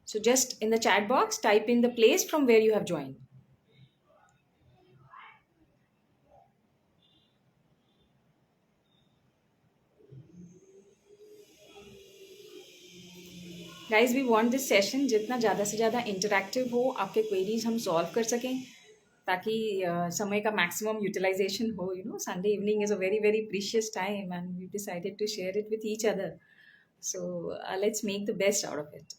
So just in the chat box, type in the place from where you have joined. Guys, we want this session जितना ज़्यादा से ज़्यादा interactive हो, आपके queries हम solve कर सकें, ताकि समय का मैक्सिमम यूटिलाइजेशन हो. Sunday evening is a very very precious time, and we decided to share it with each other. So let's make the best out of it.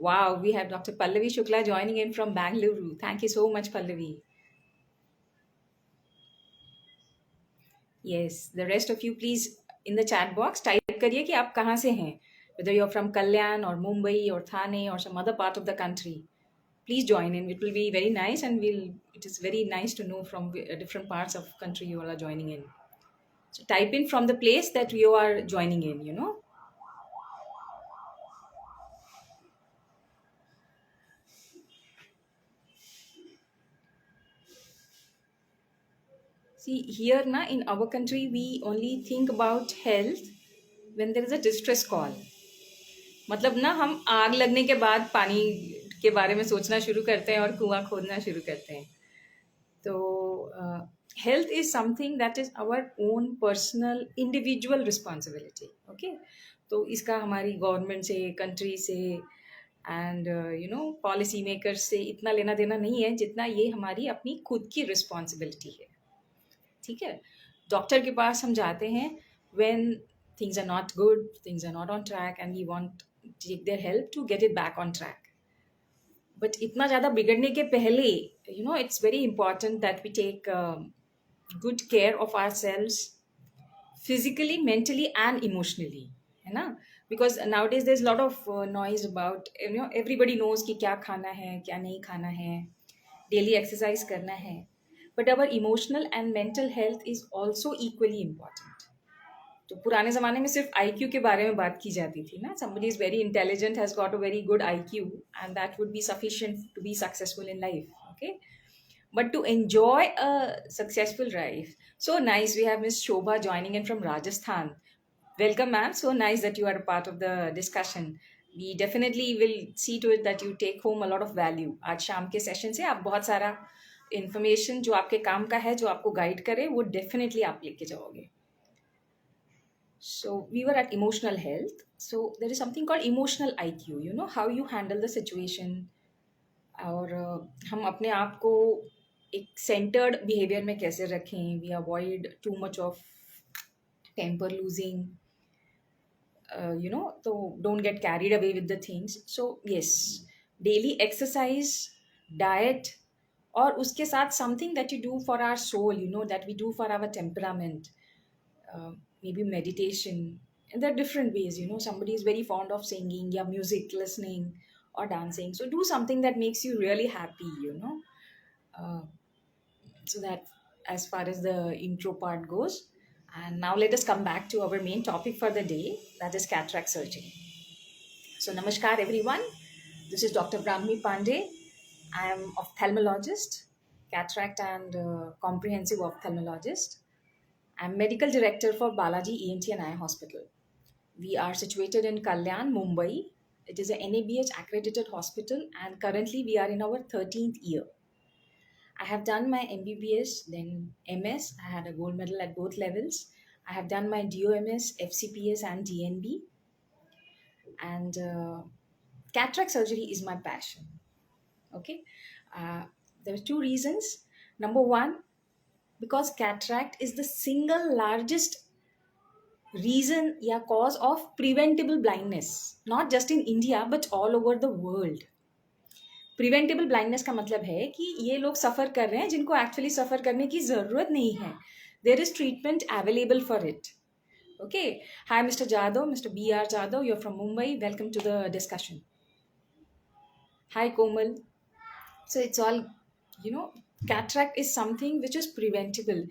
Wow, we have Dr. Pallavi Shukla joining in from Bangalore. Thank you so much, Pallavi. Yes, the rest of you please in the chat box type करिए कि आप कहाँ से हैं. Whether you're from Kalyan or Mumbai or Thane or some other part of the country, please join in. It will be very nice, and it is very nice to know from different parts of country you all are joining in. So type in from the place that you are joining in. See, here na in our country we only think about health when there is a distress call. मतलब ना हम आग लगने के बाद पानी के बारे में सोचना शुरू करते हैं और कुआं खोदना शुरू करते हैं. तो health is something that is our own personal individual responsibility. Okay, तो इसका हमारी गवर्नमेंट से, कंट्री से एंड पॉलिसी मेकर्स से इतना लेना देना नहीं है जितना ये हमारी अपनी खुद की रिस्पॉन्सिबिलिटी है. ठीक है, डॉक्टर के पास हम जाते हैं when things are not good, things are not on track, and we want to take their help to get it back on track. But इतना ज़्यादा बिगड़ने के पहले it's very important that we take good care of ourselves physically, mentally and emotionally, है ना. Because nowadays there's a lot of noise about everybody knows कि क्या खाना है, क्या नहीं खाना है, डेली एक्सरसाइज करना है. But our emotional and mental health is also equally important. तो पुराने ज़माने में सिर्फ आईक्यू के बारे में बात की जाती थी ना. Somebody is very intelligent, has got a very good IQ, and that would be sufficient to be successful in life. Okay, but to enjoy a successful life. So nice, we have Miss Shobha joining in from Rajasthan. Welcome, ma'am. So nice that you are a part of the discussion. We definitely will see to it that you take home a lot of value. आज शाम के session से आप बहुत सारा information जो आपके काम का है, जो आपको गाइड करे, वो डेफिनेटली आप लेके जाओगे. So we were at emotional health. So there is something called emotional IQ. How you handle the situation. और हम अपने आप को एक सेंटर्ड बिहेवियर में कैसे रखें. We avoid too much of temper losing, तो don't get carried away with the things. So yes, daily exercise, diet, और उसके साथ something that you do for our soul, that we do for our temperament. Maybe meditation. And there are different ways. Somebody is very fond of singing, yeah, music, listening, or dancing. So do something that makes you really happy. Uh, so that, as far as the intro part goes. And now let us come back to our main topic for the day, that is cataract surgery. So namaskar everyone, this is Dr. Brahmi Pandey. I am ophthalmologist, cataract and comprehensive ophthalmologist. I'm medical director for Balaji ENT and Eye Hospital. We are situated in Kalyan, Mumbai. It is a NABH accredited hospital, and currently we are in our 13th year. I have done my MBBS, then MS. I had a gold medal at both levels. I have done my DOMS, FCPS, and DNB. And cataract surgery is my passion. Okay, there are two reasons. Number one, because cataract is the single largest reason या cause of preventable blindness, not just in India but all over the world. Preventable blindness का मतलब है कि ये लोग सफ़र कर रहे हैं जिनको एक्चुअली सफ़र करने की ज़रूरत नहीं है. There is treatment available for it. Okay, hi mister Jadhav, mister BR Jadhav, you are from Mumbai. Welcome to the discussion. Hi Komal. So it's all, cataract is something which is preventable.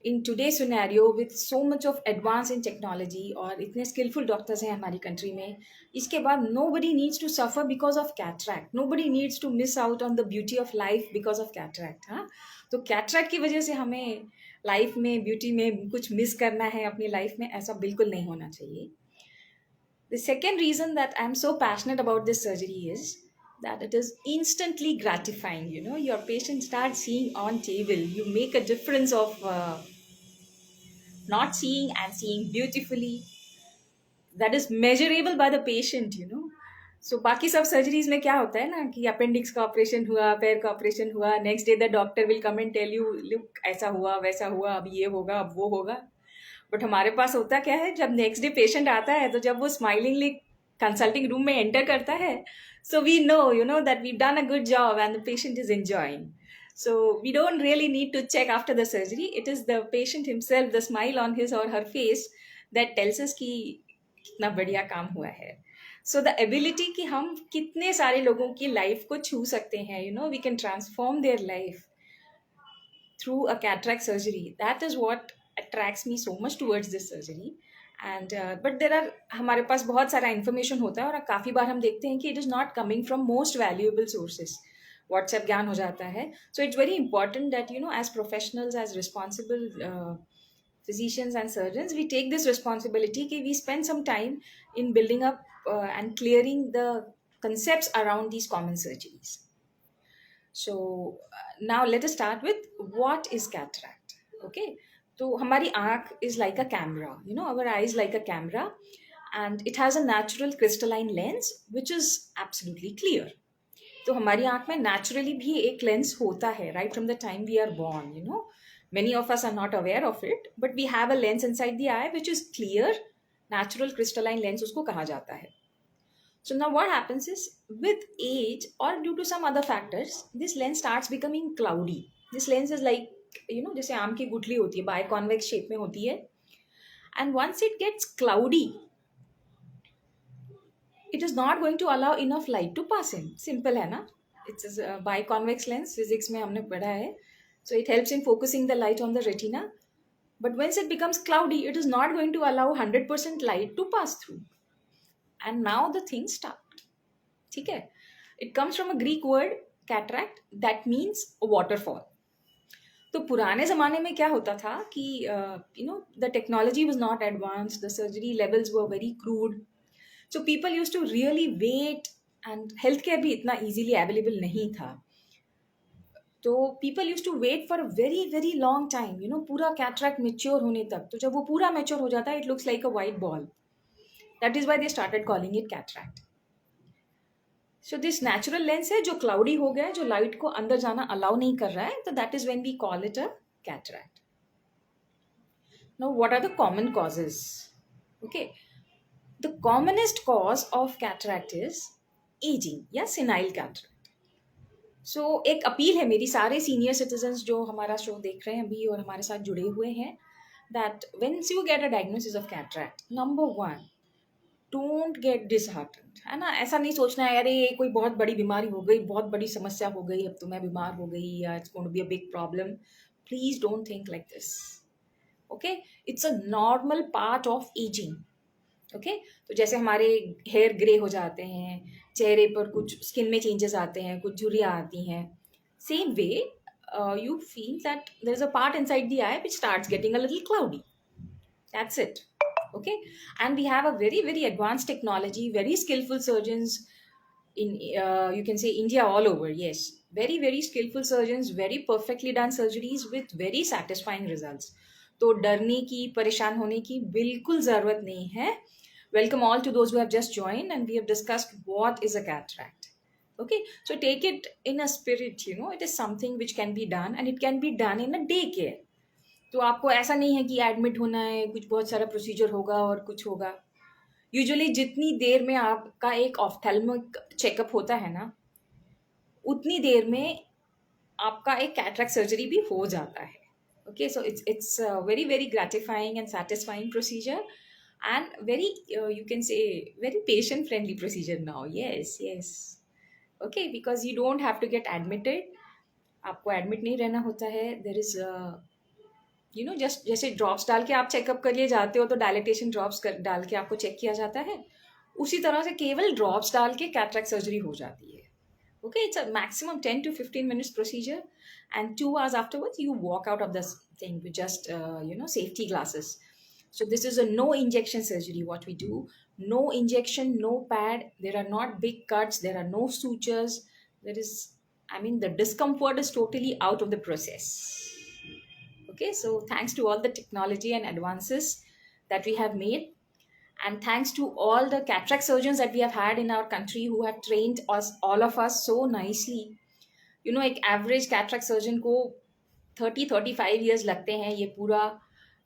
In today's scenario, with so much of advance in technology और इतने skillful doctors हैं हमारी country में, इसके बाद nobody needs to suffer because of cataract. Nobody needs to miss out on the beauty of life because of cataract. हाँ, तो cataract की वजह से हमें life में beauty में कुछ miss करना है अपनी life में, ऐसा बिल्कुल नहीं होना चाहिए. The second reason that I'm so passionate about this surgery is that it is instantly gratifying. You know, your patient starts seeing on table. You make a difference of not seeing and seeing beautifully. That is measurable by the patient, you know. So बाकी सब surgeries में क्या होता है ना कि appendix का operation हुआ, पैर का ऑपरेशन हुआ, next day the doctor will come and tell you look ऐसा हुआ वैसा हुआ, अब ये होगा अब वो होगा. बट हमारे पास होता क्या है, जब नेक्स्ट डे पेशेंट आता है तो जब वो स्माइलिंगली कंसल्टिंग रूम में एंटर करता है, so we know you know that we done a good job and the patient is enjoying. So we don't really need to check after the surgery. It is the patient himself, the smile on his or her face that tells us कि कितना बढ़िया काम हुआ है. So the ability कि हम कितने सारे लोगों की लाइफ को छू सकते हैं, you know, we can transform their life through a cataract surgery. That is what attracts me so much towards this surgery. And but there are हमारे पास बहुत सारा information होता है और काफ़ी बार हम देखते हैं कि it is not coming from most valuable sources. WhatsApp ज्ञान हो जाता है. So it's very important that, you know, as professionals, as responsible physicians and surgeons, we take this responsibility कि we spend some time in building up and clearing the concepts around these common surgeries. So now let us start with what is cataract. Okay, so हमारी आँख is like a camera. You know, our eye is like a camera, and it has a natural crystalline lens which is absolutely clear. तो हमारी आँख में naturally भी एक lens होता है right from the time we are born. You know, many of us are not aware of it, but we have a lens inside the eye which is clear. Natural crystalline lens उसको कहा जाता है. So now what happens is with age or due to some other factors, this lens starts becoming cloudy. This lens is like, you know, जैसे आम की गुठली होती है, biconvex shape में होती है. And once it gets cloudy, it is not going to allow enough light to pass in. Simple है ना? It's a biconvex lens, physics में हमने पढ़ा है. So it helps in focusing the light on the retina. But once it becomes cloudy, it is not going to allow 100% light to pass through. And now the things start. ठीक है? It comes from a Greek word cataract that means a waterfall. तो पुराने ज़माने में क्या होता था कि you know, the technology was not advanced, the surgery levels were very crude, so people used to really wait, and healthcare भी इतना easily available नहीं था. तो people used to wait for a very very long time, you know, पूरा cataract mature होने तक. तो जब वो पूरा mature हो जाता है, it looks like a white ball. That is why they started calling it cataract. So this natural lens है जो क्लाउडी हो गया है, जो लाइट को अंदर जाना अलाउ नहीं कर रहा है, तो that is when we call it a cataract. Now what are the common causes? Okay, the commonest cause of cataract is ageing या सिनाइल कैटरैक्ट. सो एक अपील है मेरी सारे सीनियर सिटीजन्स जो हमारा शो देख रहे हैं अभी और हमारे साथ जुड़े हुए हैं, that whence you get a diagnosis of cataract, number one, don't get disheartened. है ना, ऐसा नहीं सोचना है अरे कोई बहुत बड़ी बीमारी हो गई, बहुत बड़ी समस्या हो गई, अब तो मैं बीमार हो गई या it's going to be a big problem. Please don't think like this. Okay, it's a normal part of ageing. Okay, तो जैसे हमारे हेयर ग्रे हो जाते हैं, चेहरे पर कुछ स्किन में चेंजेस आते हैं, कुछ झुर्रियाँ आती हैं, same way you feel that there's a part inside the eye which starts getting a little cloudy. That's it. Okay, and we have a very very advanced technology, very skillful surgeons in you can say India all over. Yes, very very skillful surgeons, very perfectly done surgeries with very satisfying results. तो डरने की, परेशान होने की बिल्कुल ज़रूरत नहीं है. Welcome all to those who have just joined, and we have discussed what is a cataract. Okay, so take it in a spirit, you know, it is something which can be done, and it can be done in a day care. तो आपको ऐसा नहीं है कि admit होना है, कुछ बहुत सारा प्रोसीजर होगा और कुछ होगा. यूजुअली जितनी देर में आपका एक ऑफ्थेल्मिक चेकअप होता है ना, उतनी देर में आपका एक कैटरैक्ट सर्जरी भी हो जाता है. Okay, so it's very very gratifying and satisfying procedure and very you can say very patient friendly procedure now. Yes yes. Okay, because you don't have to get admitted. आपको admit नहीं रहना होता है. There is you know just जैसे drops डाल के आप checkup कर लिए जाते हो तो डायलिटेशन ड्रॉप्स डाल के आपको चेक किया जाता है, उसी तरह से केवल ड्रॉप्स डाल के कैटरैक्ट सर्जरी हो जाती है. Okay, it's a maximum 10 to 15 minutes procedure, and 2 hours afterwards you walk out of this thing with just you know, safety glasses. So this is a no injection surgery what we do. No injection, no pad. There are not big cuts. There are no sutures. There is, I mean, the discomfort is totally out of the process. Okay, so thanks to all the technology and advances that we have made, and thanks to all the cataract surgeons that we have had in our country who have trained us, all of us, so nicely. एक average cataract surgeon को 30-35 years लगते हैं ये पूरा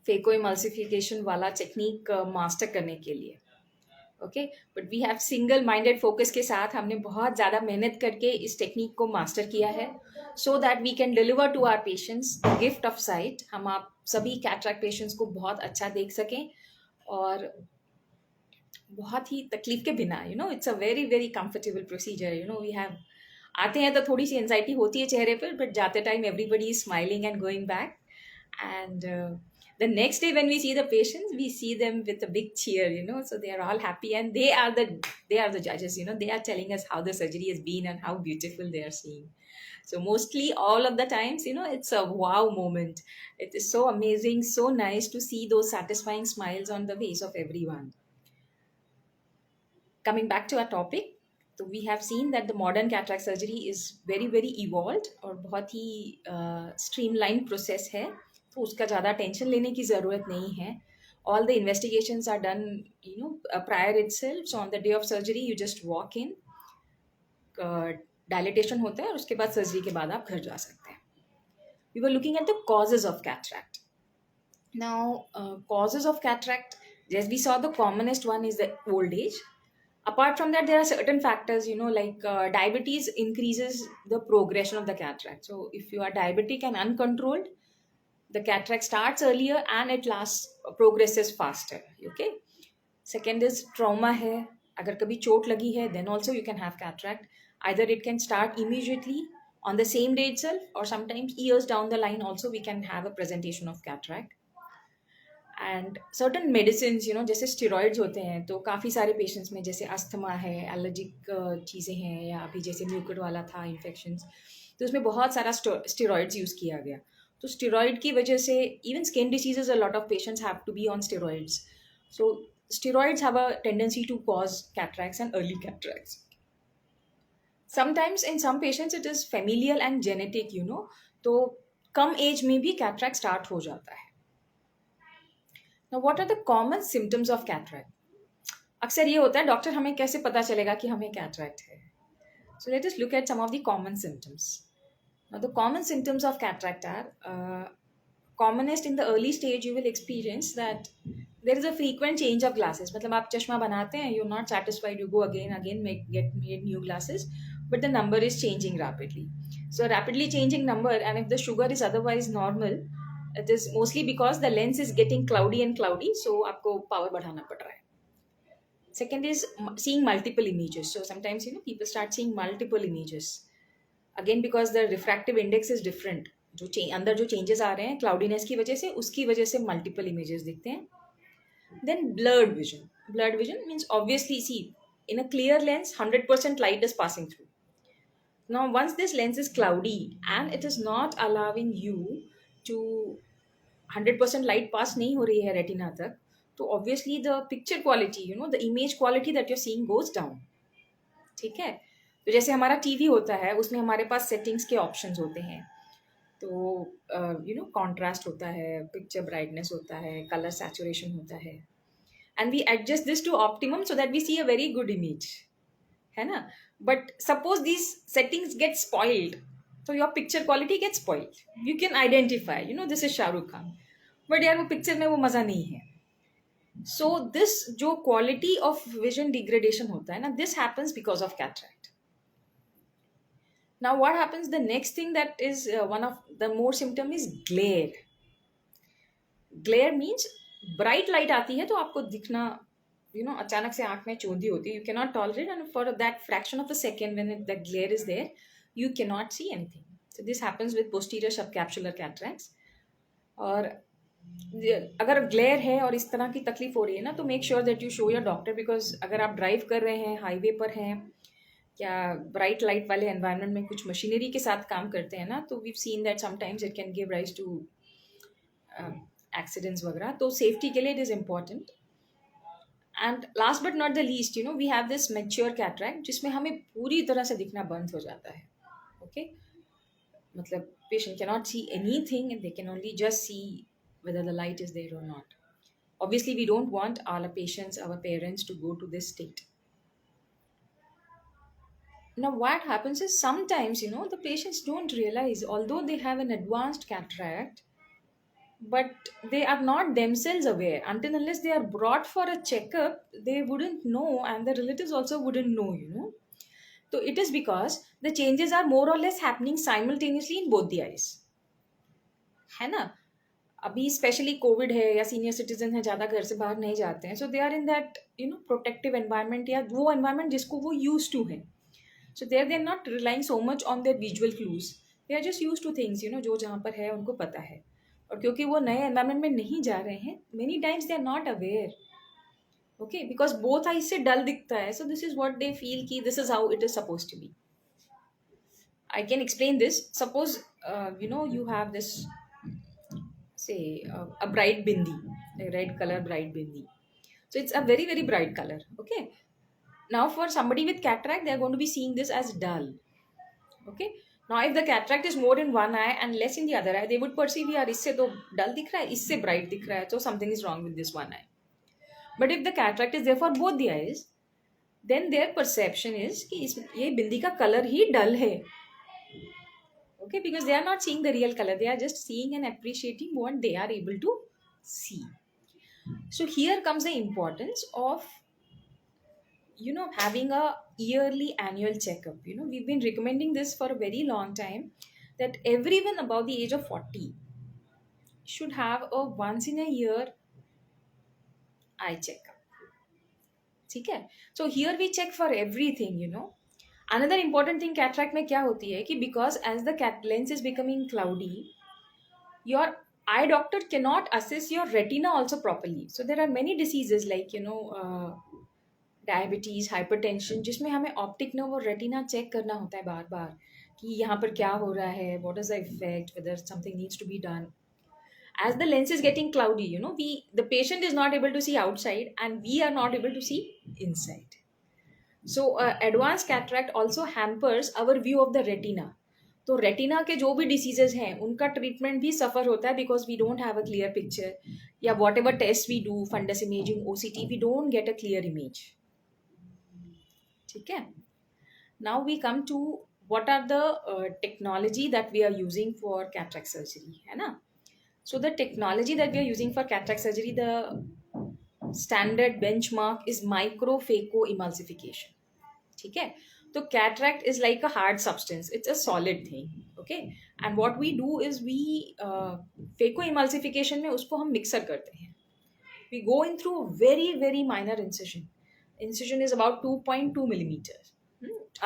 phacoemulsification वाला technique master करने के लिए. Okay, but we have single minded focus के साथ हमने बहुत ज़्यादा मेहनत करके इस टेक्निक को मास्टर किया है, so that we can deliver to our patients the gift of sight. हम आप सभी कैटरेक्ट पेशेंट्स को बहुत अच्छा देख सकें, और बहुत ही तकलीफ के बिना. It's a very very comfortable procedure. We have आते हैं तो थोड़ी सी एंजाइटी होती है चेहरे पर, बट जाते time everybody is smiling and going back. And the next day when we see the patients, we see them with a big cheer. So they are all happy, and they are the judges. They are telling us how the surgery has been and how beautiful they are seeing. So mostly all of the times, it's a wow moment. It is so amazing, so nice to see those satisfying smiles on the face of everyone. Coming back to our topic, so we have seen that the modern cataract surgery is very very evolved और बहुत ही streamlined process है, तो उसका ज़्यादा tension लेने की ज़रूरत नहीं है. All the investigations are done, prior itself. So on the day of surgery, you just walk in, dilatation होता है, और उसके बाद सर्जरी के बाद आप घर जा सकते हैं. We were looking at the causes of cataract. Now, causes of cataract, as we saw, the commonest one is the old age. Apart from that, there are certain factors, like diabetes increases the progression of the cataract. So if you are diabetic and uncontrolled, the cataract starts earlier and it progresses faster. Okay. Second is trauma hai. Agar kabhi chot lagi hai, then also you can have cataract. Either it can start immediately on the same day itself, or sometimes years down the line also we can have a presentation of cataract. And certain medicine, जैसे steroids होते हैं, तो काफ़ी सारे patients में जैसे asthma है, allergic चीज़ें हैं, या अभी जैसे म्यूकट वाला था इन्फेक्शंस, तो उसमें बहुत सारा स्टेरॉइड्स यूज़ किया गया. तो स्टेरॉइड की वजह से even skin diseases a lot of patients have to be on steroids. So steroids have a tendency to cause cataracts and early cataracts. Sometimes in some patients it is familial and genetic, तो कम as में भी cataract start हो जाता है. Now, what are the common symptoms of cataract? अक्सर ये होता है, डॉक्टर हमें कैसे पता चलेगा कि हमें कैटरैक्ट है? So let us look at some of the common symptoms. Now, the common symptoms of cataract are commonest in the early stage. You will experience that there is a frequent change of glasses. मतलब आप चश्मा बनाते हैं, you're not satisfied, you go again, get new glasses, but the number is changing rapidly. So rapidly changing number, and if the sugar is otherwise normal, it is mostly because the lens is getting cloudy and cloudy, so आपको power बढ़ाना पड़ रहा है. Second is seeing multiple images. So sometimes people start seeing multiple images. Again, because the refractive index is different. जो अंदर जो changes आ रहे हैं cloudiness की वजह से, उसकी वजह से multiple images दिखते हैं. Then blurred vision. Blurred vision means, obviously, see, in a clear lens 100% light is passing through. Now once this lens is cloudy and it is not allowing you to 100% light pass नहीं हो रही है retina तक, तो obviously the picture quality, the image quality that you're seeing goes down. ठीक है. तो जैसे हमारा टीवी होता है, उसमें हमारे पास सेटिंग्स के ऑप्शंस होते हैं. तो कॉन्ट्रास्ट होता है, पिक्चर ब्राइटनेस होता है, कलर सैचुरेशन होता है, and we adjust this to optimum so that we see a very good image, है ना. But suppose this settings get spoiled, तो your picture quality get spoiled. You can identify, this is Shahrukh Khan, but यार वो picture में वो मज़ा नहीं है. सो दिस जो क्वालिटी ऑफ विजन डिग्रेडेशन होता है ना, this happens because of cataract. Now what happens, the next thing that is one of the more symptom is glare. Glare means bright light आती है तो आपको दिखना, अचानक से आंख में चौंधी होती है. You cannot tolerate, and for that fraction of a second when the glare is there, you cannot see anything. So this happens with posterior subcapsular cataracts. और अगर ग्लेयर है और इस तरह की तकलीफ हो रही है ना, तो make sure that you show your doctor, because अगर आप ड्राइव कर रहे हैं, हाईवे पर हैं, या ब्राइट लाइट वाले एनवायरनमेंट में कुछ मशीनरी के साथ काम करते हैं ना, तो we seen that sometimes it can give rise to accidents वगैरह. तो सेफ्टी के लिए it is important. And last but not the least, we have this mature cataract जिसमें हमें पूरी तरह से दिखना बंद हो जाता है. ओके, मतलब patient cannot see anything and they can only just see whether the light is there or not. Obviously we don't want our patients, our parents, to go to this state. Now what happens is sometimes, the patients don't realize, although they have an advanced cataract, but they are not themselves aware. Until unless they are brought for a checkup, they wouldn't know, and the relatives also wouldn't know. So it is because the changes are more or less happening simultaneously in both the eyes. है ना? अभी specially Covid है या senior citizen है, ज़्यादा घर से बाहर नहीं जाते हैं, so they are in that protective environment, या वो एनवायरनमेंट जिसको वो यूज टू है. So there they are not relying so much on their visual clues. They are just use to things, जो जहाँ पर है उनको पता है. और क्योंकि वो नए एनवायरनमेंट में नहीं जा रहे हैं, many times they are not aware. Okay, because both eye से डल दिखता है, so this is what they feel कि this is how it is suppose to be. I can explain this. Suppose, you have this, say, a bright bindi, a red color bright bindi. So it's a very, very bright color. Okay. Now for somebody with cataract, they are going to be seeing this as dull. Okay. Now if the cataract is more in one eye and less in the other eye, they would perceive, yaar, isse to dull dikh raha hai, isse bright dikh raha hai, so something is wrong with this one eye. But if the cataract is there for both the eyes, then their perception is कि ये बिंदी का color ही dull है. Okay, because they are not seeing the real color, they are just seeing and appreciating what they are able to see. So here comes the importance of having a yearly annual checkup. We've been recommending this for a very long time, that everyone above the age of 40 should have a once in a year eye checkup. Okay, so here we check for everything. Another important thing cataract में क्या होती है कि because as the lens is becoming cloudy, your eye doctor cannot assess your retina also properly. So there are many diseases like diabetes, hypertension, जिसमें हमें optic nerve और retina check करना होता है बार बार कि यहाँ पर क्या हो रहा है, what is the effect, whether something needs to be done. As the lens is getting cloudy, the patient is not able to see outside and we are not able to see inside. So advanced cataract also hampers our view of the retina. तो retina के जो भी diseases हैं उनका treatment भी suffer होता है because we don't have a clear picture, या whatever test we do, fundus imaging, OCT, we don't get a clear image. ठीक है. Now we come to what are the technology that we are using for cataract surgery, है ना? So the technology that we are using for cataract surgery, the standard benchmark is microphacoemulsification. ठीक है. तो cataract is like a hard substance, it's a solid thing. Okay, and what we do is we phacoemulsification में उसको हम mixer करते हैं. We go in through a very, very minor incision. Incision is about 2.2 millimeter.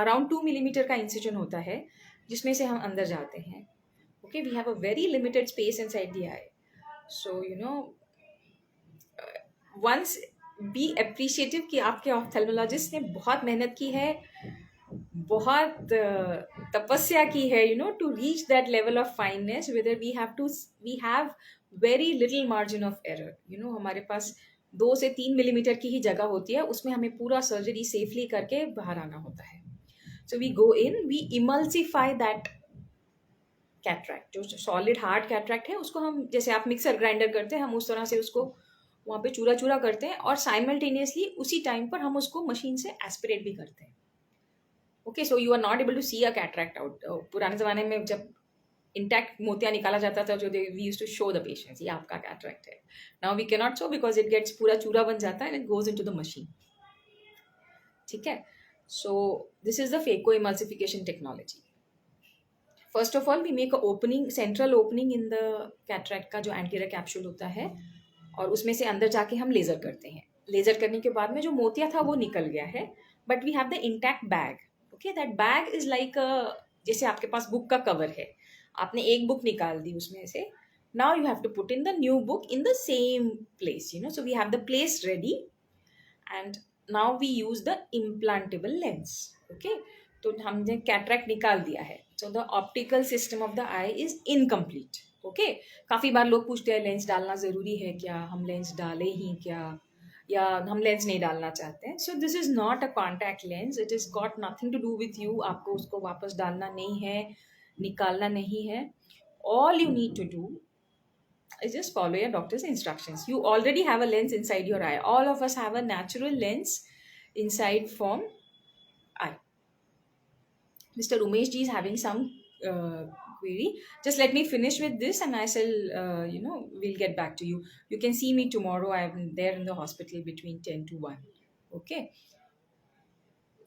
Around 2 millimeter का incision होता है जिसमें से हम अंदर जाते हैं. Okay, we have a very limited space inside the eye. So once be appreciative कि आपके ऑप्थेल्मोलॉजिस्ट ने बहुत मेहनत की है, बहुत तपस्या की है, to reach that level of fineness, whether we have very little margin of error. हमारे पास 2 से 3 मिलीमीटर की ही जगह होती है, उसमें हमें पूरा सर्जरी सेफली करके बाहर आना होता है. So we go in, we emulsify that cataract. जो सॉलिड हार्ड कैटरैक्ट है उसको हम, जैसे आप मिक्सर ग्राइंडर करते हैं, हम उस तरह से उसको वहाँ पे चूरा चूरा करते हैं और साइमल्टेनियसली उसी टाइम पर हम उसको मशीन से एस्पिरेट भी करते हैं. Okay, so you are not able to see a cataract out. पुराने ज़माने में जब इंटैक्ट मोतिया निकाला जाता था, जो we use to show the patients, ये आपका कैटरैक्ट है. Now we can not show because it gets पूरा चूरा बन जाता है and it goes in to the machine. ठीक है. So this is the phaco emulsification technology. First of all we make a opening, central opening in the cataract का जो anterior capsule होता है, और उसमें से अंदर जाके हम लेज़र करते हैं. लेज़र करने के बाद में जो मोतिया था वो निकल गया है, but we have the intact bag. Okay, that bag is like जैसे आपके पास बुक का कवर है, आपने एक बुक निकाल दी उसमें से, now you have to put in the new book in the same place. So we have the place ready and now we use the implantable lens. Okay, तो हमने कैटरैक्ट निकाल दिया है. So the optical system of the eye is incomplete. Okay, काफ़ी बार लोग पूछते हैं लेंस डालना ज़रूरी है क्या, हम लेंस डालें ही क्या, या हम लेंस नहीं डालना चाहते हैं. So this is not a contact lens, it is got nothing to do with you. आपको उसको वापस डालना नहीं है, निकालना नहीं है. All you need to do is just follow your doctor's instructions. You already have a lens inside your eye. All of us have a natural lens inside from eye. Mr. Umesh ji is having some query. Just let me finish with this and I shall, we'll get back to you. You can see me tomorrow. I'm there in the hospital between 10 to 1. Okay.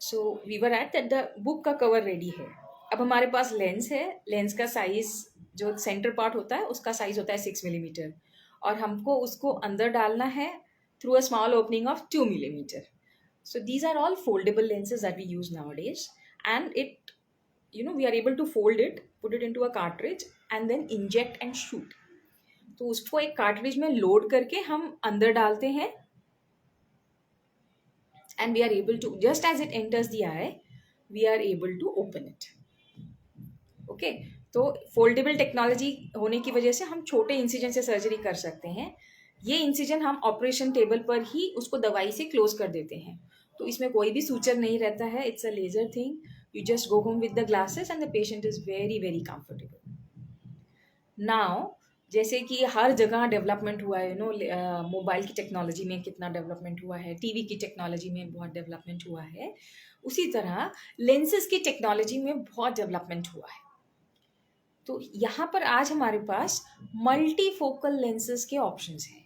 So we were at that the book का cover ready है. अब हमारे पास lens है. Lens का size जो centre part होता है उसका साइज होता है 6 मिलीमीटर, और हमको उसको अंदर डालना है through a small opening of 2 millimetre. So these are all foldable lenses that we use nowadays, and it, we are able to fold it, put it into a cartridge, and then inject and shoot. तो उसको एक cartridge में load करके हम अंदर डालते हैं, and we are able to, just as it enters the eye, we are able to open it. Okay. तो फोल्डेबल टेक्नोलॉजी होने की वजह से हम छोटे इंसिजन से सर्जरी कर सकते हैं. ये इंसिजन हम ऑपरेशन टेबल पर ही उसको दवाई से क्लोज कर देते हैं. तो इसमें कोई भी सूचर नहीं रहता है. It's a laser thing. You just go home with the glasses and the patient is very very comfortable. Now जैसे कि हर जगह डेवलपमेंट हुआ है, मोबाइल की टेक्नोलॉजी में कितना डेवलपमेंट हुआ है, टीवी की टेक्नोलॉजी में बहुत डेवलपमेंट हुआ है, उसी तरह लेंसेज की टेक्नोलॉजी में बहुत डेवलपमेंट हुआ है. तो यहाँ पर आज हमारे पास मल्टी फोकल लेंसेज के ऑप्शंस हैं.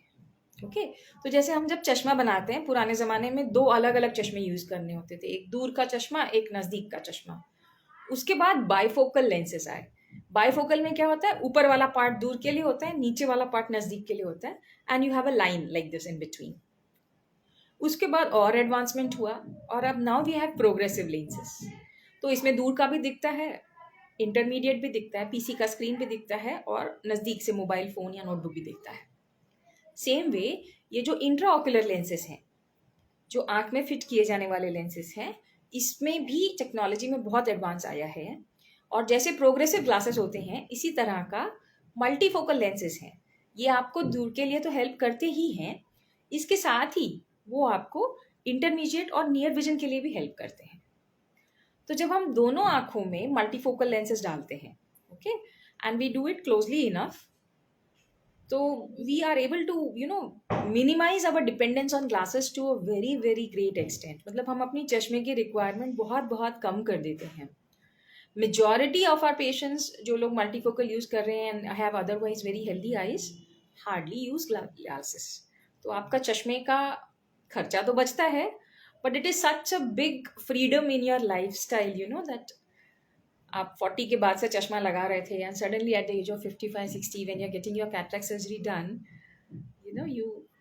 ओके. तो जैसे हम जब चश्मा बनाते हैं, पुराने ज़माने में 2 अलग अलग चश्मे यूज़ करने होते थे, एक दूर का चश्मा, एक नज़दीक का चश्मा. उसके बाद बाइफोकल लेंसेज आए. बाइफोकल में क्या होता है, ऊपर वाला पार्ट दूर के लिए होता है, नीचे वाला पार्ट नज़दीक के लिए होता है, and you have a line like this in between. उसके बाद और एडवांसमेंट हुआ, और अब now we have progressive lenses. तो इसमें दूर का भी दिखता है, इंटरमीडिएट भी दिखता है, पीसी का स्क्रीन भी दिखता है, और नज़दीक से मोबाइल फ़ोन या नोटबुक भी दिखता है. सेम वे ये जो इंट्राऑक्यूलर लेंसेज हैं, जो आँख में फिट किए जाने वाले लेंसेज हैं, इसमें भी टेक्नोलॉजी में बहुत एडवांस आया है. और जैसे प्रोग्रेसिव ग्लासेस होते हैं, इसी तरह का मल्टीफोकल लेंसेज हैं. ये आपको दूर के लिए तो हेल्प करते ही हैं, इसके साथ ही वो आपको इंटरमीडिएट और नियर विजन के लिए भी हेल्प करते हैं. तो जब हम दोनों आँखों में मल्टीफोकल लेंसेज डालते हैं, okay, and we do it closely enough, तो we are able to minimise our dependence on glasses to a very very great extent. मतलब हम अपनी चश्मे की रिक्वायरमेंट बहुत बहुत कम कर देते हैं. मेजॉरिटी ऑफ आर पेशेंट्स जो लोग मल्टीफोकल यूज़ कर रहे हैं and have otherwise very healthy eyes hardly use glasses. तो आपका चश्मे का खर्चा तो बचता है, but it is such a big freedom in your lifestyle, that आप 40 के बाद से चश्मा लगा रहे थे, and suddenly at the age of 55-60 when you are getting your cataract surgery done,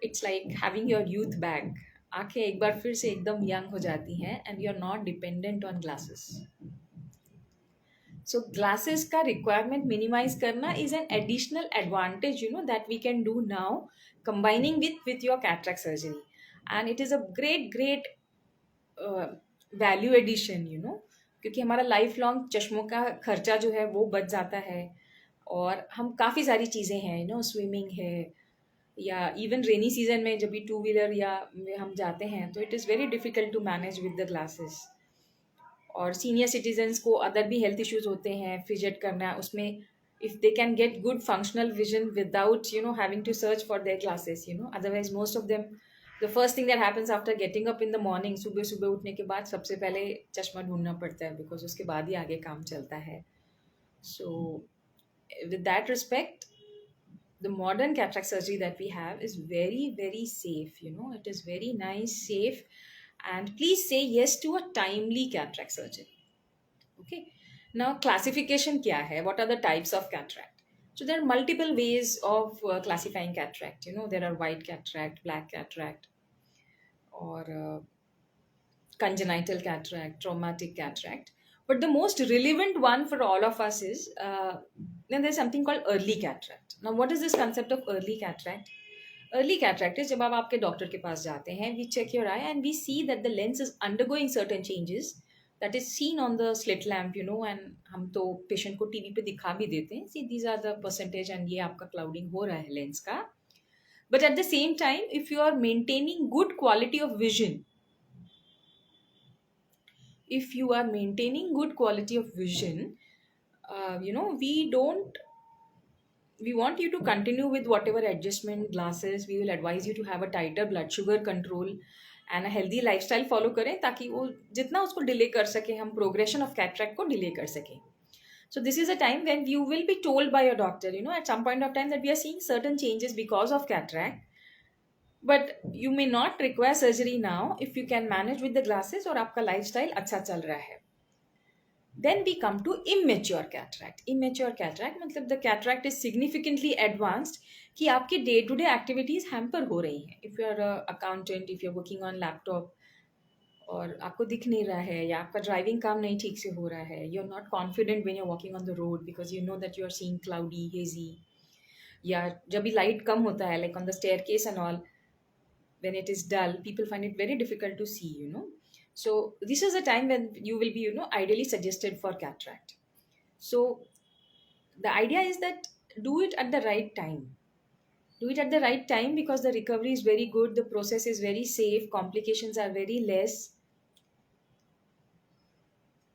it's like having your youth back. आंखें एक बार फिर से एकदम यंग हो जाती हैं, and you are not dependent on glasses. So glasses का requirement minimize करना is an additional advantage, that we can do now, combining with your cataract surgery, and it is a great value addition, क्योंकि हमारा life long चश्मों का खर्चा जो है वो बच जाता है, और हम काफ़ी सारी चीज़ें हैं, स्विमिंग है, या इवन रेनी सीजन में जब भी 2 व्हीलर या में हम जाते हैं, तो it is very difficult to manage with the glasses. और सीनियर सिटीजन्स को अदर भी हेल्थ इश्यूज होते हैं, फिजेट करना, उसमें if they can get good functional vision without having to search for their glasses, otherwise most of them the first thing that happens after getting up in the morning, सुबह सुबह उठने के बाद सबसे पहले चश्मा ढूंढना पड़ता है, बिकॉज उसके बाद ही आगे काम चलता है. So with that respect, the modern cataract surgery that we have is very very safe. It is very nice, safe, and please say yes to a timely cataract surgery. Okay. Now classification kya hai, what are the types of cataract? So there are multiple ways of classifying cataract. There are white cataract, black cataract, or congenital cataract, traumatic cataract. But the most relevant one for all of us is then there's something called early cataract. Now what is this concept of early cataract? Early cataract is जब आप आपके doctor के पास जाते हैं, we check your eye and we see that the lens is undergoing certain changes that is seen on the slit lamp, and हम तो patient को TV पे दिखा भी देते हैं, see these are the percentage and ये आपका क्लाउडिंग हो रहा है लेंस का. But at the same time, if you are maintaining good quality of vision, if you are maintaining good quality of vision, we don't, we want you to continue with whatever adjustment glasses. We will advise you to have a tighter blood sugar control and a healthy lifestyle follow करें, ताकि वो जितना उसको delay कर सके, हम progression of cataract को delay कर सकें. So this is a time when you will be told by your doctor, at some point of time, that we are seeing certain changes because of cataract, but you may not require surgery now if you can manage with the glasses और आपका lifestyle अच्छा चल रहा है. Then we come to immature cataract. Immature cataract मतलब the cataract is significantly advanced कि आपकी day to day activities hamper हो रही हैं. If you are a accountant, if you are working on laptop, और आपको दिख नहीं रहा है, या आपका ड्राइविंग काम नहीं ठीक से हो रहा है, you are not confident when you are walking on the road because you know that you are seeing cloudy hazy, या जब भी लाइट कम होता है like on the staircase and all, when it is dull, people find it very difficult to see. So this is a time when you will be, ideally suggested for cataract. So the idea is that do it at the right time. Do it at the right time because the recovery is very good, the process is very safe, complications are very less.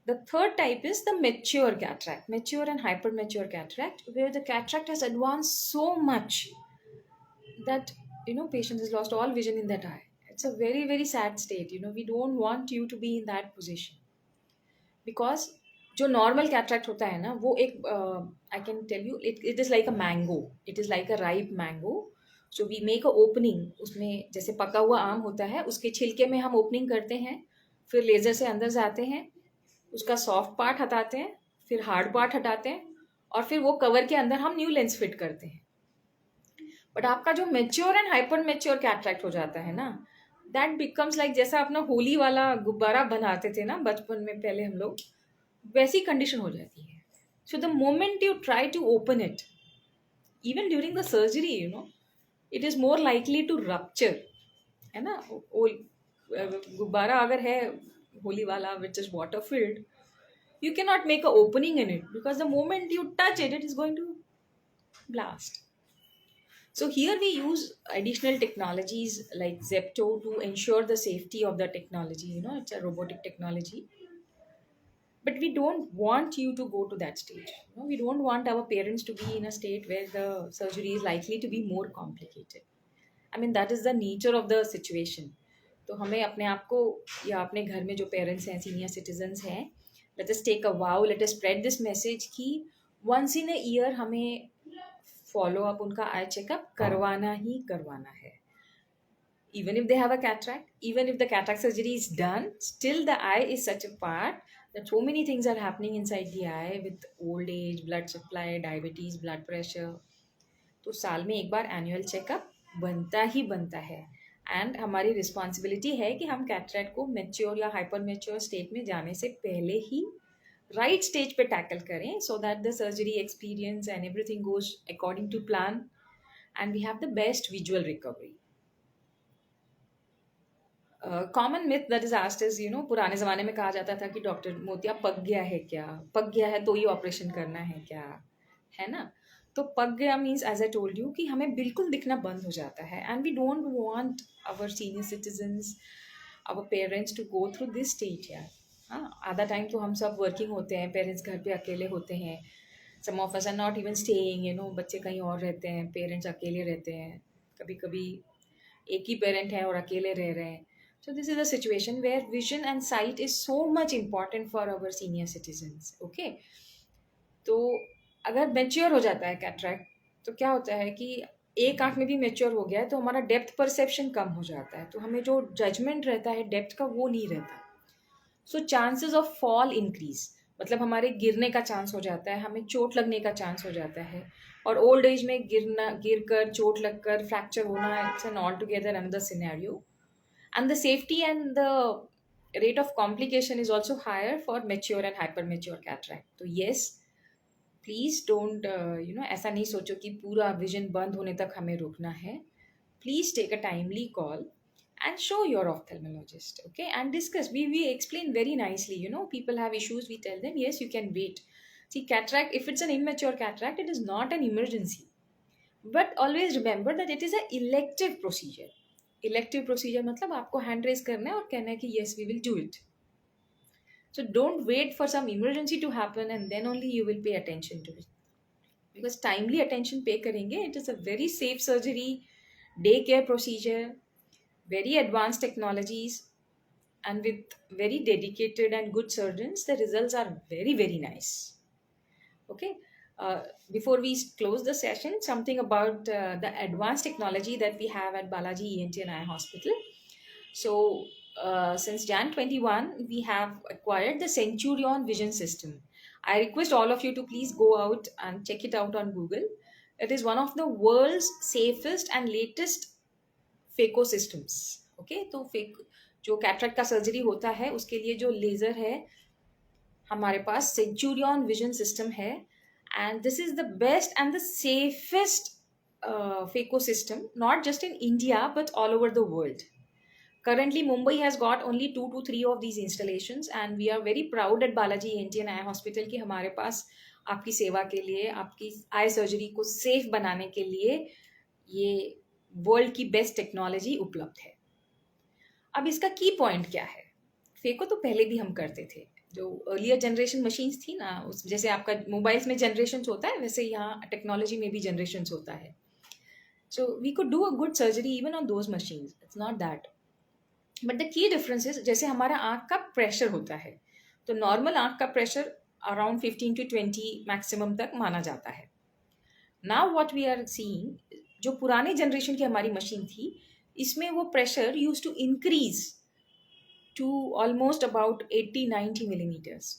The third type is the mature cataract, mature and hypermature cataract, where the cataract has advanced so much that patient has lost all vision in that eye. It's a very very sad state. We don't want you to be in that position because जो normal cataract होता है ना, वो एक I can tell you it is like a mango. It is like a ripe mango. So we make a opening. उसमें जैसे पका हुआ आम होता है, उसके छिलके में हम ओपनिंग करते हैं, फिर लेजर से अंदर जाते हैं, उसका सॉफ्ट पार्ट हटाते हैं, फिर हार्ड पार्ट हटाते हैं, और फिर वो कवर के अंदर हम न्यू लेंस फिट करते हैं. बट आपका जो mature and hyper mature cataract हो जाता है ना, दैट बिकम्स लाइक जैसा अपना होली वाला गुब्बारा बनाते थे ना बचपन में पहले हम लोग, वैसी कंडीशन हो जाती है. So the moment you try to open it, even during the surgery, it is more likely to rupture, है ना. वो गुब्बारा अगर है होली वाला which is water filled, you cannot make a opening in it because the moment you touch it, it is going to blast. So here we use additional technologies like Zepto to ensure the safety of the technology. It's a robotic technology, but we don't want you to go to that stage. We don't want our parents to be in a state where the surgery is likely to be more complicated. I mean, that is the nature of the situation. तो हमें अपने आप को या अपने घर में जो पेरेंट्स हैं, सीनियर सिटीजन्स हैं, let us take a vow, let us spread this message कि वंस इन अ ईयर हमें फॉलो अप उनका आई चेकअप करवाना ही करवाना है. Even if they have a cataract, even if the cataract surgery is done, still the eye is such a part that so many things are happening inside the eye with old age, blood supply, diabetes, blood pressure. तो साल में एक बार annual checkup बनता ही बनता है. And हमारी responsibility है कि हम कैटरैक्ट को मेच्योर या हाइपर मेच्योर स्टेट में जाने से पहले ही राइट स्टेज पे टैकल करें, so that the surgery experience and everything goes according to plan and we have the best visual recovery. Common myth that is asked is, पुराने ज़माने में कहा जाता था कि डॉक्टर मोतिया पक गया है क्या, पक गया है तो ही ऑपरेशन करना है क्या, है ना. तो पक गया means as I told you कि हमें बिल्कुल दिखना बंद हो जाता है, and we don't want our senior citizens, our parents to go through this stage यार. हाँ, आधा टाइम तो हम सब वर्किंग होते हैं, पेरेंट्स घर पे अकेले होते हैं, some of us are not even staying, बच्चे कहीं और रहते हैं, पेरेंट्स अकेले रहते हैं, कभी कभी एक ही पेरेंट है और अकेले रह रहे हैं. So this is a situation where vision and sight is so much important for our senior citizens. Okay, तो अगर मेच्योर हो जाता है कैटरैक्ट, तो क्या होता है कि एक आंख में भी मेच्योर हो गया है तो हमारा डेप्थ परसेप्शन कम हो जाता है, तो हमें जो जजमेंट रहता है डेप्थ का वो नहीं रहता. So chances of fall increase, मतलब हमारे गिरने का चांस हो जाता है, हमें चोट लगने का चांस हो जाता है, और ओल्ड एज में गिर कर चोट लगकर फ्रैक्चर होना, it's an all together another scenario. And the safety and the rate of complication is also higher for mature and hypermature cataract. तो yes, please don't ऐसा नहीं सोचो कि पूरा विजन बंद होने तक हमें रुकना है. Please take a timely call and show your ophthalmologist, okay, and discuss. We explain very nicely. People have issues, we tell them yes, you can wait. See, cataract, if it's an immature cataract, it is not an emergency. But always remember that it is a elective procedure. Elective procedure मतलब आपको hand raise करना है और कहना है कि yes we will do it. So don't wait for some emergency to happen and then only you will pay attention to it. Because timely attention pay karenge, it is a very safe surgery, day care procedure, very advanced technologies, and with very dedicated and good surgeons, the results are very, very nice. Okay. Uh, Before we close the session, something about the advanced technology that we have at Balaji ENT and Eye Hospital. So, since Jan 21, we have acquired the Centurion Vision System. I request all of you to please go out and check it out on Google. It is one of the world's safest and latest phaco systems. Okay, तो fake जो cataract का surgery होता है उसके लिए जो laser है, हमारे पास सेंचुरियन विजन सिस्टम है. And this is the best and the safest phaco system, not just in India but all over the world. Currently, Mumbai has got only 2 to 3 of these installations, and we are very proud at Balaji ENT and Eye Hospital कि हमारे पास आपकी सेवा के लिए, आपकी eye surgery को safe बनाने के लिए ये वर्ल्ड की बेस्ट टेक्नोलॉजी उपलब्ध है. अब इसका की पॉइंट क्या है? फेको तो पहले भी हम करते थे. जो अर्लियर जनरेशन मशीन्स थी ना, उस जैसे आपका मोबाइल्स में जनरेशन होता है वैसे यहाँ टेक्नोलॉजी में भी जनरेशन होता है. So we could do a good surgery even on those machines, it's not that. But the key difference is, जैसे हमारा आँख का प्रेशर होता है, तो नॉर्मल आँख का प्रेशर अराउंड 15 to 20 मैक्सिमम तक माना जाता है. Now what we are seeing, जो पुरानी जनरेशन की हमारी मशीन थी, इसमें वो pressure use to increase to almost about 80-90 millimetres.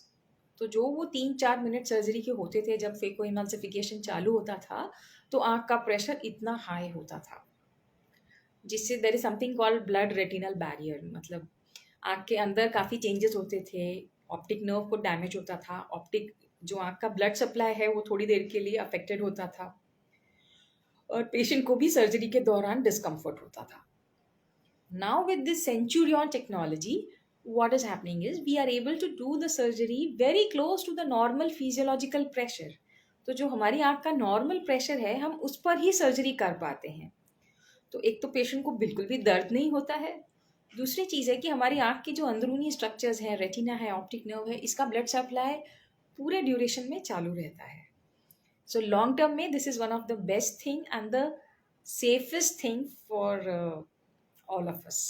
तो जो वो 3-4 मिनट सर्जरी के होते थे जब फेको इमल्सिफिकेशन चालू होता था, तो आँख का प्रेशर इतना हाई होता था, जिससे there is something called blood retinal barrier. मतलब आँख के अंदर काफ़ी चेंजेस होते थे, ऑप्टिक नर्व को डैमेज होता था, ऑप्टिक जो आँख का ब्लड सप्लाई है वो थोड़ी देर के लिए अफेक्टेड होता था, और पेशेंट को भी सर्जरी के दौरान डिस्कम्फर्ट होता था. Now with this Centurion technology, what is happening is we are able to do the surgery very close to the normal physiological pressure. तो जो हमारी आँख का नॉर्मल प्रेशर है हम उस पर ही सर्जरी कर पाते हैं. तो एक तो पेशेंट को बिल्कुल भी दर्द नहीं होता है. दूसरी चीज़ है कि हमारी आँख की जो अंदरूनी स्ट्रक्चर्स हैं, रेटिना है, ऑप्टिक नर्व है, इसका ब्लड सप्लाई पूरे ड्यूरेशन में चालू रहता है. सो लॉन्ग टर्म में this is one of the best thing and the safest thing for all of us.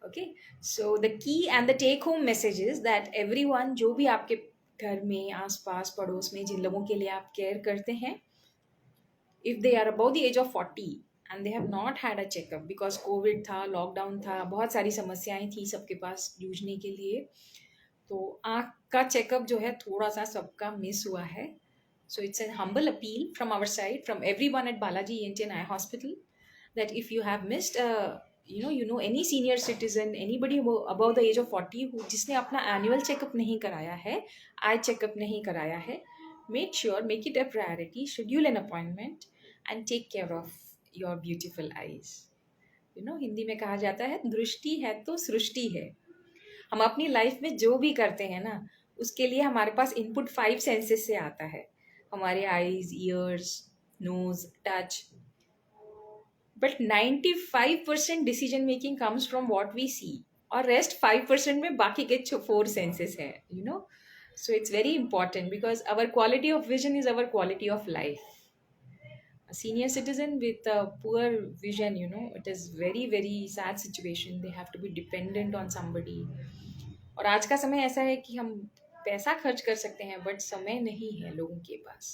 Okay, so the key and the take home message is that everyone, जो भी आपके घर में आसपास पड़ोस में जिन लोगों के लिए आप केयर करते हैं, if they are about the age of 40 and they have not had a checkup, because Covid था, लॉकडाउन था, बहुत सारी समस्याएं थी सबके पास जूझने के लिए, तो आँख का चेकअप जो है थोड़ा सा सबका मिस हुआ है. So it's an humble appeal from our side, from everyone at Balaji ENT and Eye Hospital, that if you have missed you know any senior citizen, anybody above the age of 40 who जिसने अपना annual checkup नहीं कराया है, eye checkup नहीं कराया है, make sure, make it a priority, schedule an appointment and take care of your beautiful eyes. Hindi में कहा जाता है दृष्टि है तो सृष्टि है. हम अपनी लाइफ में जो भी करते हैं ना, उसके लिए हमारे पास इनपुट 5 सेंसेस से आता है. हमारे eyes, ears, nose, touch. But 95% decision making comes from what we see, और रेस्ट 5% में बाकी के 4 सेंसेस है. So it's very important because our quality of vision is our quality of life. A senior citizen with a poor vision, it is very, very sad situation. They have to be dependent on somebody. और आज का समय ऐसा है कि हम पैसा खर्च कर सकते हैं बट समय नहीं है लोगों के पास.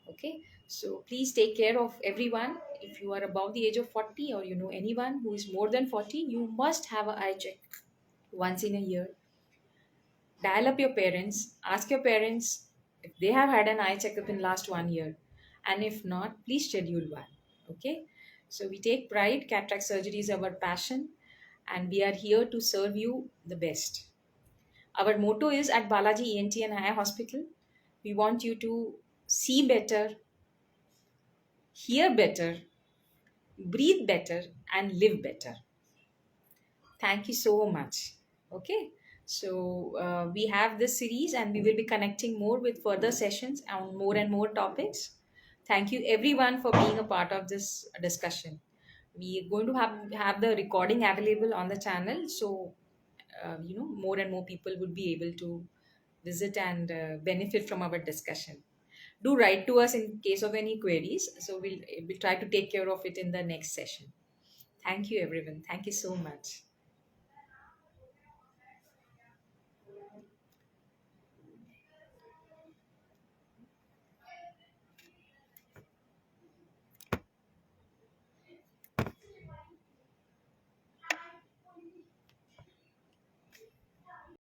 Okay, so please take care of everyone. If you are above the age of 40 or you know anyone who is more than 40, you must have an eye check once in a year. Dial up your parents, ask your parents if they have had an eye checkup in last 1 year, and if not, please schedule one. Okay, so we take pride, cataract surgery is our passion, and we are here to serve you the best. Our motto is at Balaji ENT and Eye Hospital, we want you to see better, hear better, breathe better, and live better. Thank you so much. Okay, so we have this series and we will be connecting more with further sessions on more and more topics. Thank you everyone for being a part of this discussion. We are going to have the recording available on the channel, so more and more people would be able to visit and benefit from our discussion. Do write to us in case of any queries, so we'll try to take care of it in the next session. Thank you everyone. Thank you so much.